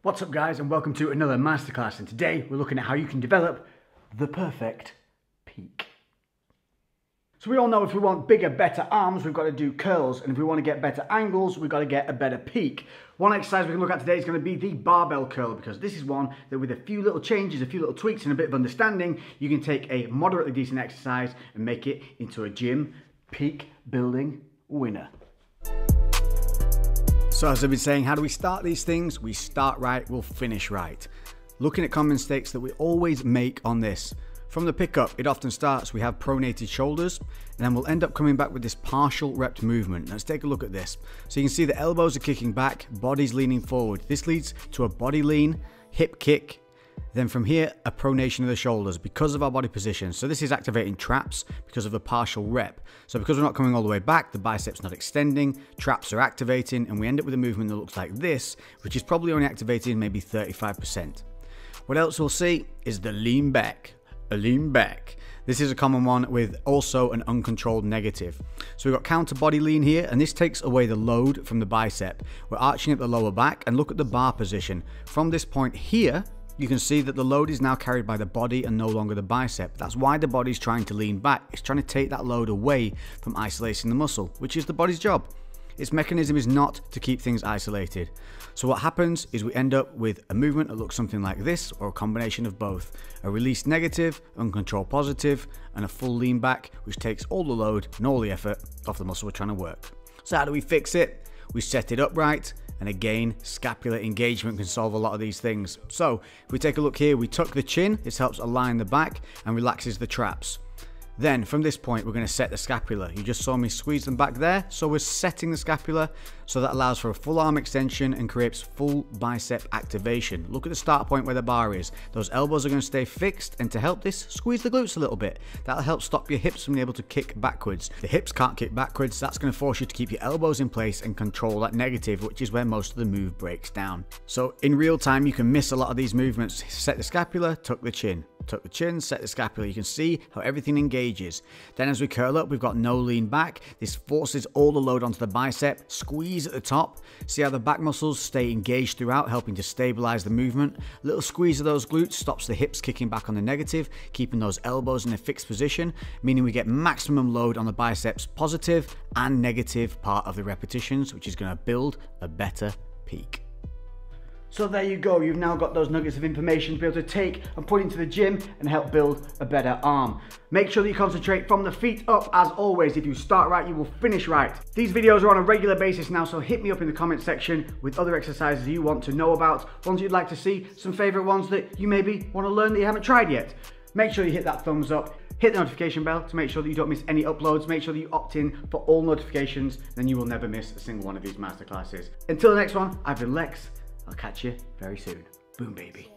What's up guys, and welcome to another masterclass, and today we're looking at how you can develop the perfect peak. So we all know if we want bigger, better arms, we've got to do curls, and if we want to get better angles, we've got to get a better peak. One exercise we can look at today is going to be the barbell curl, because this is one that with a few little changes, a few little tweaks and a bit of understanding, you can take a moderately decent exercise and make it into a gym peak building winner. So as I've been saying, how do we start these things? We start right, we'll finish right. Looking at common mistakes that we always make on this. From the pickup, it often starts, we have pronated shoulders, and then we'll end up coming back with this partial rep movement. Let's take a look at this. So you can see the elbows are kicking back, body's leaning forward. This leads to a body lean, hip kick, then from here, a pronation of the shoulders because of our body position. So this is activating traps because of the partial rep. So because we're not coming all the way back, the biceps not extending, traps are activating, and we end up with a movement that looks like this, which is probably only activating maybe 35%. What else we'll see is the lean back. A lean back. This is a common one with also an uncontrolled negative. So we've got counter body lean here, and this takes away the load from the bicep. We're arching at the lower back, and look at the bar position. From this point here, you can see that the load is now carried by the body and no longer the bicep. That's why the body's trying to lean back. It's trying to take that load away from isolating the muscle, which is the body's job. Its mechanism is not to keep things isolated. So what happens is we end up with a movement that looks something like this, or a combination of both. A release negative, uncontrolled positive, and a full lean back, which takes all the load and all the effort off the muscle we're trying to work. So how do we fix it? We set it up right. And again, scapular engagement can solve a lot of these things. So if we take a look here, we tuck the chin. This helps align the back and relaxes the traps. Then from this point, we're going to set the scapula. You just saw me squeeze them back there. So we're setting the scapula. So that allows for a full arm extension and creates full bicep activation. Look at the start point where the bar is. Those elbows are going to stay fixed. And to help this, squeeze the glutes a little bit. That'll help stop your hips from being able to kick backwards. The hips can't kick backwards. That's going to force you to keep your elbows in place and control that negative, which is where most of the move breaks down. So in real time, you can miss a lot of these movements. Set the scapula, tuck the chin. Tuck the chin, set the scapula. You can see how everything engages. Then as we curl up, we've got no lean back. This forces all the load onto the bicep. Squeeze at the top. See how the back muscles stay engaged throughout, helping to stabilize the movement. Little squeeze of those glutes stops the hips kicking back on the negative, keeping those elbows in a fixed position, meaning we get maximum load on the biceps positive and negative part of the repetitions, which is going to build a better peak. So there you go, you've now got those nuggets of information to be able to take and put into the gym and help build a better arm. Make sure that you concentrate from the feet up. As always, if you start right, you will finish right. These videos are on a regular basis now, so hit me up in the comment section with other exercises you want to know about, ones you'd like to see, some favorite ones that you maybe want to learn that you haven't tried yet. Make sure you hit that thumbs up, hit the notification bell to make sure that you don't miss any uploads. Make sure that you opt in for all notifications, then you will never miss a single one of these masterclasses. Until the next one, I've been Lex. I'll catch you very soon. Boom, baby.